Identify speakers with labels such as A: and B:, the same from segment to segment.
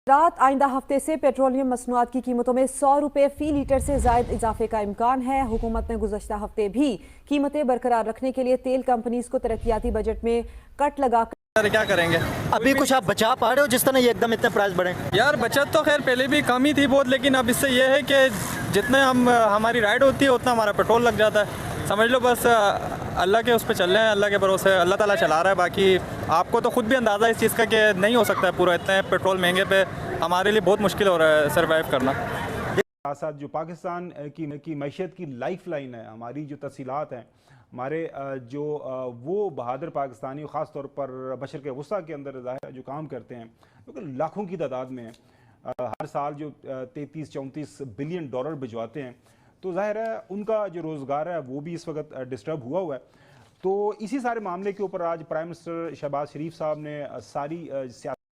A: रात आइंदा हफ्ते से पेट्रोलियम मसनूआत की कीमतों में 100 रुपये फी लीटर से जायद इजाफे का इम्कान है। हुकूमत ने गुज़श्ता हफ्ते भी कीमतें बरकरार रखने के लिए तेल कंपनीज को तरक्याती बजट में कट लगाकर
B: क्या करेंगे।
C: अभी कुछ आप बचा पा रहे हो जिस तरह ये एकदम इतने प्राइस बढ़े?
B: यार बचत तो खैर पहले भी कम ही थी बहुत, लेकिन अब इससे ये है कि जितने हमारी राइड होती है उतना हमारा पेट्रोल लग जाता है। समझ लो बस अल्लाह के उस पर चल रहे हैं, अल्लाह के भरोसे अल्लाह ताला चला रहा है। बाकी आपको तो खुद भी अंदाज़ा इस चीज़ का कि नहीं हो सकता है पूरा, इतने पेट्रोल महंगे पे हमारे लिए बहुत मुश्किल हो रहा है सर्वाइव करना।
D: साथ साथ जो पाकिस्तान की मैशत की लाइफ लाइन है, हमारी जो तफसीलात हैं, हमारे जो वो बहादुर पाकिस्तानी ख़ास तौर पर बशर के गुस्सा के अंदर जो काम करते हैं, क्योंकि लाखों की तादाद में हर साल जो 33-34 बिलियन डॉलर भिजवाते हैं, तो जाहिर है उनका जो रोज़गार है वो भी इस वक्त डिस्टर्ब हुआ है। तो इसी सारे मामले के ऊपर आज प्राइम मिनिस्टर शहबाज शरीफ साहब ने सारी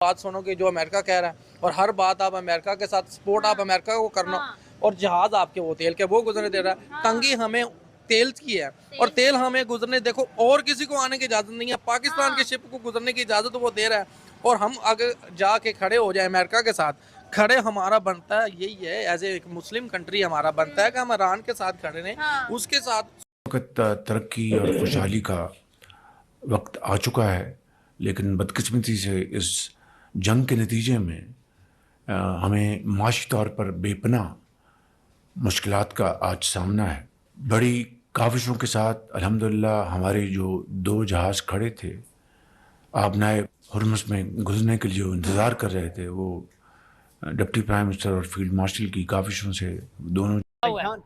E: बात सुनो कि जो अमेरिका कह रहा है और हर बात आप अमेरिका के साथ सपोर्ट आप अमेरिका को करना, और जहाज आपके वो तेल के वो गुजरने दे रहा है। तंगी हमें तेल की है और तेल हमें गुजरने, देखो और किसी को आने की इजाज़त नहीं है, पाकिस्तान के शिप को गुजरने की इजाज़त वो दे रहा है। और हम अगर जाके खड़े हो जाए अमेरिका के साथ, खड़े हमारा बनता है यही है, एज ए मुस्लिम कंट्री हमारा बनता है कि हम ईरान के साथ खड़े रहें, उसके साथ।
F: वक्त तरक्की और खुशहाली का वक्त आ चुका है, लेकिन बदकिस्मती से इस जंग के नतीजे में हमें माशी तौर पर बेपनाह मुश्किलात का आज सामना है। बड़ी काविशों के साथ अल्हम्दुलिल्लाह हमारे जो 2 जहाज़ खड़े थे आबनाए हुर्मुज़ में गुजरने के लिए जो इंतज़ार कर रहे थे, वो डिप्टी प्राइम मिनिस्टर और फील्ड मार्शल की काविशों से दोनों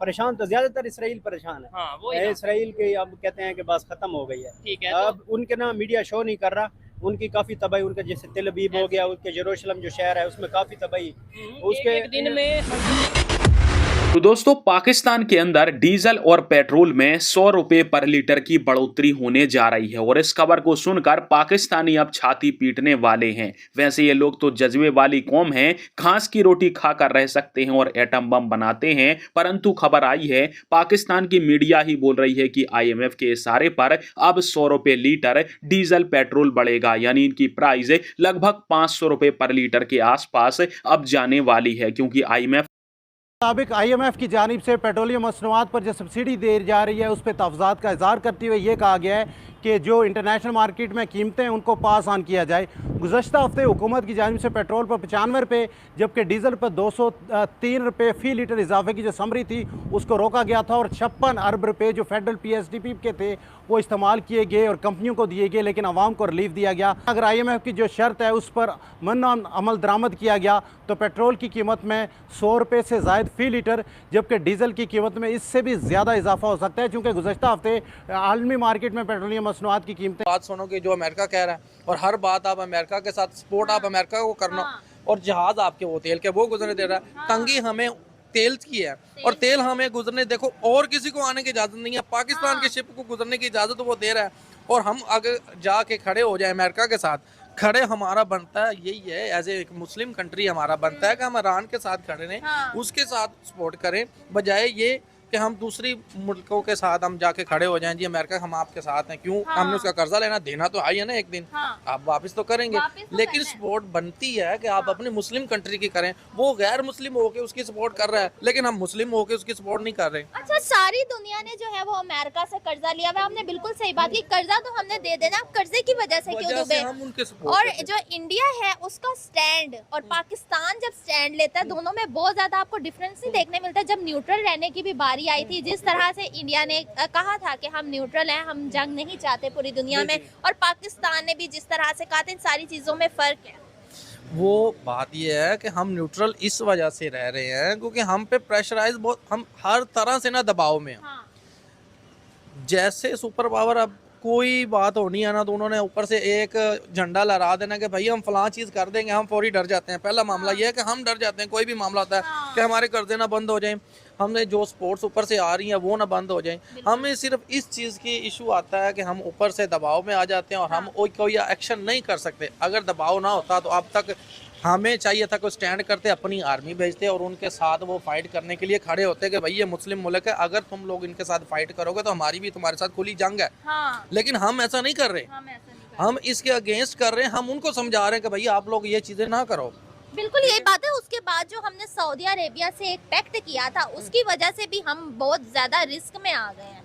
G: परेशान तो ज्यादातर इसराइल परेशान है।
E: हाँ,
G: इसराइल के अब कहते हैं कि बस खत्म हो गई है।
E: ठीक है,
G: अब उनके ना मीडिया शो नहीं कर रहा, उनकी काफी तबाही, उनका जैसे तेल अबीब हो गया, उसके यरूशलेम जो शहर है उसमें काफी तबाही उसके
E: एक दिन में।
H: तो दोस्तों, पाकिस्तान के अंदर डीजल और पेट्रोल में 100 रुपए पर लीटर की बढ़ोतरी होने जा रही है और इस खबर को सुनकर पाकिस्तानी अब छाती पीटने वाले हैं। वैसे ये लोग तो जज्बे वाली कौम हैं, घास की रोटी खाकर रह सकते हैं और एटम बम बनाते हैं, परंतु खबर आई है पाकिस्तान की मीडिया ही बोल रही है कि IMF के इशारे पर अब 100 रुपए लीटर डीजल पेट्रोल बढ़ेगा, यानी इनकी प्राइस लगभग 500 रुपए पर लीटर के आसपास अब जाने वाली है, क्योंकि IMF
I: मुताबिक IMF की जानिब से पेट्रोलियम मसनूआत पर जो सब्सिडी दी जा रही है उस पर तफज़ात का इज़हार करते हुए ये कहा गया है कि जो इंटरनेशनल मार्केट में कीमतें हैं उनको पास ऑन किया जाए। गुज़श्ता हफ्ते हुकूमत की जानिब से पेट्रोल पर 95 रुपये जबकि डीजल पर 203 रुपये फ़ी लीटर इजाफे की जो समरी थी उसको रोका गया था और 56 अरब रुपये जो फेडरल PSDP के थे वो इस्तेमाल किए गए और कंपनियों को दिए गए, लेकिन आवाम को रिलीफ दिया गया। अगर IMF की जो शर्त है उस पर अमल दरामद किया गया तो पेट्रोल की कीमत में 100 रुपये से ज़ायद फ़ी लीटर जबकि डीजल की कीमत में इससे भी ज़्यादा इजाफा हो सकता है, क्योंकि गुज़श्ता हफ्ते आलमी मार्केट में पेट्रोलियम मसनूआत की कीमतें।
E: बात सुनो कि जो अमेरिका कह रहा है और हर बात आप अमेरिका के साथ सपोर्ट आप अमेरिका को करना, और जहाज आपके वो तेल के वो गुजरने दे रहा है। तंगी हमें तेल की है और तेल हमें गुजरने, देखो और किसी को आने की इजाज़त नहीं है, पाकिस्तान के शिप को गुजरने की इजाज़त वो दे रहा है। और हम अगर जाके खड़े हो जाए अमेरिका के साथ, खड़े हमारा बनता है यही है, एज ए मुस्लिम कंट्री हमारा बनता है कि हम ईरान के साथ खड़े रहें, उसके साथ सपोर्ट करें, बजाय ये कि हम दूसरी मुल्कों के साथ हम जाके खड़े हो जाएं। जी अमेरिका हम आपके साथ हैं, क्यों? हमने उसका कर्जा लेना देना तो है ना, एक दिन आप वापस तो करेंगे, लेकिन सपोर्ट बनती है कि आप अपनी मुस्लिम कंट्री की करें। वो गैर मुस्लिम होके उसकी सपोर्ट कर रहा है, लेकिन हम मुस्लिम होके उसकी सपोर्ट नहीं कर रहे।
J: अच्छा, सारी दुनिया ने जो है वो अमेरिका से कर्जा लिया हुआ। हमने बिल्कुल सही बात की, कर्जा तो हमने दे देना, कर्जे की वजह से क्यों डूबे? और जो इंडिया है उसका स्टैंड और पाकिस्तान जब स्टैंड लेता है, दोनों में बहुत ज्यादा आपको डिफरेंस नहीं देखने मिलता। जब न्यूट्रल रहने की भी बारी आई थी, जिस तरह से इंडिया ने कहा था कि हम न्यूट्रल हैं, हम जंग नहीं चाहते पूरी दुनिया में, और पाकिस्तान ने भी जिस तरह से कहा था, इन सारी चीजों में फर्क है।
E: वो बात ये है कि हम न्यूट्रल इस वजह से रह रहे हैं क्योंकि हम पे प्रेशराइज बहुत, हम हर तरह से ना दबाव में हैं। जैसे सुपर पावर, अब कोई बात होनी है ना तो उन्होंने ऊपर से एक झंडा लहरा देना कि भाई हम फलां चीज़ कर देंगे, हम फौरी डर जाते हैं। पहला मामला ये है कि हम डर जाते हैं, कोई भी मामला होता है कि हमारे कर्जे ना बंद हो जाएं, हमने जो स्पोर्ट्स ऊपर से आ रही हैं वो ना बंद हो जाएं। हमें सिर्फ इस चीज़ की इशू आता है कि हम ऊपर से दबाव में आ जाते हैं और हम कोई एक्शन नहीं कर सकते। अगर दबाव ना होता तो अब तक हमें चाहिए था कि स्टैंड करते, अपनी आर्मी भेजते और उनके साथ वो फाइट करने के लिए खड़े होते कि भाई ये मुस्लिम मुल्क है, अगर तुम लोग इनके साथ फाइट करोगे तो हमारी भी तुम्हारे साथ खुली जंग है। लेकिन हम ऐसा नहीं कर रहे, हम इसके अगेंस्ट कर रहे हैं। हम उनको समझा रहे हैं कि भाई आप लोग ये चीज़ें ना करो,
J: बिल्कुल यही बात है। उसके बाद जो हमने सऊदी अरेबिया से एक पैक्ट किया था, उसकी वजह से भी हम बहुत ज्यादा रिस्क में आ गए हैं।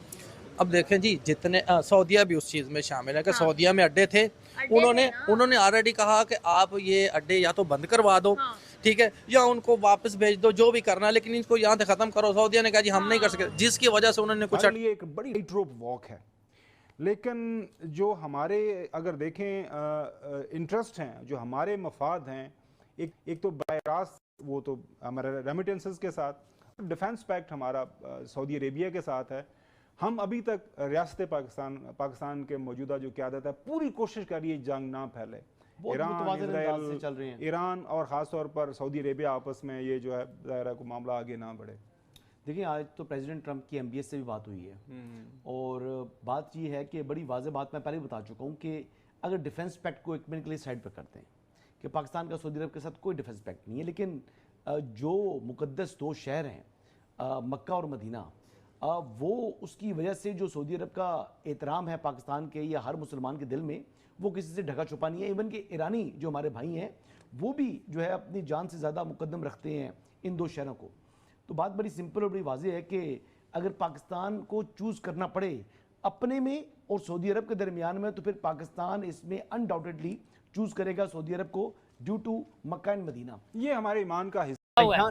E: अब देखें जी, जितने सऊदीया भी उस चीज़ में शामिल है कि
J: हाँ।
E: सऊदीया में अड्डे थे, उन्होंने ऑलरेडी कहा कि आप ये अड्डे या तो बंद करवा दो,
J: हाँ।
E: ठीक है, या उनको वापस भेज दो, जो भी करना, लेकिन इनको यहाँ से ख़त्म करो। सऊदीया ने कहा जी हम नहीं कर सकते, जिसकी वजह से उन्होंने कुछ
D: लिए एक बड़ी टाइट रोप वॉक है। लेकिन जो हमारे अगर देखें इंटरेस्ट हैं, जो हमारे मफाद हैं, एक तो बाय रास्त वो तो हमारे रेमिटेंसेस के साथ, डिफेंस पैक्ट हमारा सऊदी अरेबिया के साथ है। हम अभी तक रियासत पाकिस्तान के मौजूदा जो क़यादत है पूरी कोशिश कर रही है जंग ना फैले। ईरान और ख़ास तौर पर सऊदी अरेबिया आपस में ये जो है ज़ाहिर को मामला आगे ना बढ़े।
K: देखिए, आज तो प्रेसिडेंट ट्रंप की MBS से भी बात हुई है और बात ये है कि बड़ी वाज़ेह बात मैं पहले ही बता चुका हूँ कि अगर डिफेंस पैक्ट को एक मिनट के लिए साइड पर करते हैं कि पाकिस्तान का सऊदी अरब के साथ कोई डिफेंस पैक्ट नहीं है, लेकिन जो मुकद्दस दो शहर हैं मक्का और मदीना, वो उसकी वजह से जो सऊदी अरब का एहतराम है पाकिस्तान के या हर मुसलमान के दिल में, वो किसी से ढका छुपा नहीं है। इवन के ईरानी जो हमारे भाई हैं वो भी जो है अपनी जान से ज़्यादा मुकद्दम रखते हैं इन दो शहरों को। तो बात बड़ी सिंपल और बड़ी वाज़ेह है कि अगर पाकिस्तान को चूज़ करना पड़े अपने में और सऊदी अरब के दरमियान में, तो फिर पाकिस्तान इसमें अनडाउटेडली चूज़ करेगा सऊदी अरब को due to Mecca and Medina.
D: ये हमारे ईमान का हिस्सा।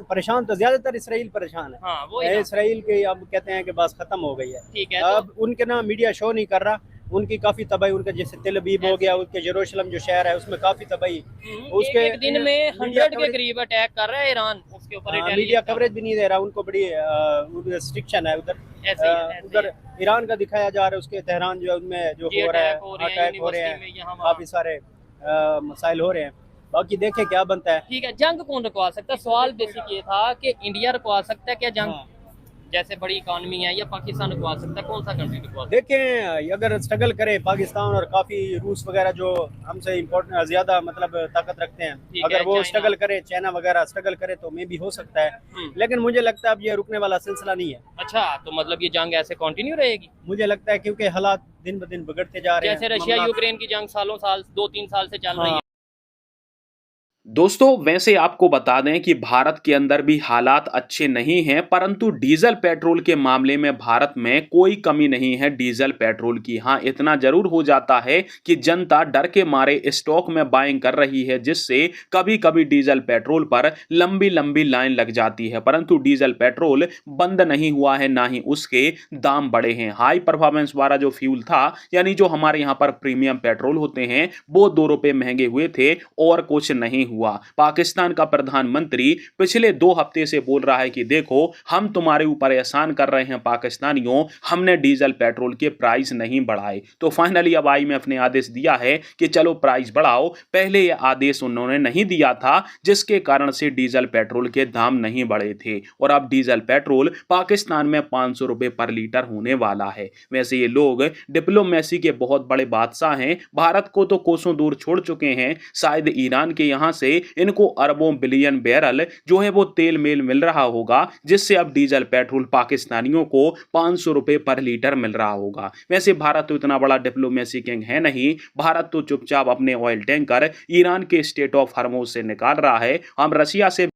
G: परेशान तो ज्यादातर इसराइल परेशान है।
L: हाँ, वो
G: इसराइल के अब कहते हैं कि बस खत्म हो गई है।
L: ठीक है,
G: अब उनके ना मीडिया शो नहीं कर रहा, उनकी काफी तबाही, उनका जैसे तेल अबीब हो गया, उसके जेरूशलम जो शहर है उसमें काफी तबाही।
L: उसके एक दिन में 100 के करीब अटैक कर रहा है ईरान, उसके ऊपर
G: मीडिया कवरेज भी नहीं दे रहा, उनको बड़ी रिस्ट्रिक्शन है उधर। उधर ईरान का दिखाया जा रहा है, उसके तेहरान जो है उनमें जो हो रहा है, अटैक हो रहे हैं, काफी सारे मसाइल हो रहे हैं। बाकी देखें क्या बनता है।
L: ठीक है, जंग कौन रुकवा सकता है? सवाल बेसिक ये था कि इंडिया रुकवा सकता है क्या जंग? जैसे बड़ी इकॉनमी है, या पाकिस्तान रुकवा सकता है? कौन सा कंट्री रुकवा सकता है?
G: देखें, अगर स्ट्रगल करे पाकिस्तान और काफी रूस वगैरह जो हमसे इम्पोर्टेंट ज्यादा मतलब ताकत रखते हैं, अगर वो स्ट्रगल करे, चाइना वगैरह स्ट्रगल करे, तो मे भी हो सकता है। लेकिन मुझे लगता है अब ये रुकने वाला सिलसिला नहीं है।
L: अच्छा, तो मतलब ये जंग ऐसे कंटिन्यू रहेगी?
G: मुझे लगता है क्योंकि हालात दिन ब दिन बिगड़ते जा रहे हैं।
L: जैसे रशिया यूक्रेन की जंग सालों साल 2-3 साल से चल रही है।
H: दोस्तों, वैसे आपको बता दें कि भारत के अंदर भी हालात अच्छे नहीं हैं, परंतु डीजल पेट्रोल के मामले में भारत में कोई कमी नहीं है डीजल पेट्रोल की। हाँ, इतना जरूर हो जाता है कि जनता डर के मारे स्टॉक में बाइंग कर रही है, जिससे कभी कभी डीजल पेट्रोल पर लंबी लंबी लाइन लग जाती है, परंतु डीजल पेट्रोल बंद नहीं हुआ है, ना ही उसके दाम बढ़े हैं। हाई परफॉर्मेंस वाला जो फ्यूल था, यानी जो हमारे यहाँ पर प्रीमियम पेट्रोल होते हैं, वो 2 रुपए महंगे हुए थे और कुछ नहीं हुआ। पाकिस्तान का प्रधानमंत्री पिछले 2 हफ्ते से बोल रहा है कि देखो, हम तुम्हारे ऊपर एहसान कर रहे हैं पाकिस्तानियों, हमने डीजल पेट्रोल के प्राइस नहीं बढ़ाए। तो फाइनली अब IMF ने आदेश दिया है कि चलो प्राइस बढ़ाओ। पहले यह आदेश उन्होंने नहीं दिया था, जिसके कारण से डीजल पेट्रोल के दाम नहीं बढ़े थे, और अब डीजल पेट्रोल पाकिस्तान में 500 रुपए पर लीटर होने वाला है। वैसे ये लोग डिप्लोमेसी के बहुत बड़े बादशाह हैं, भारत को तो कोसों दूर छोड़ चुके हैं। शायद ईरान के यहाँ से इनको अरबों बिलियन बैरल जो है वो तेल मेल मिल रहा होगा, जिससे अब डीजल पेट्रोल पाकिस्तानियों को 500 रुपए पर लीटर मिल रहा होगा। वैसे भारत तो इतना बड़ा डिप्लोमेसी किंग है नहीं, भारत तो चुपचाप अपने ऑयल टैंकर ईरान के स्टेट ऑफ हॉर्मुज़ से निकाल रहा है। हम रशिया से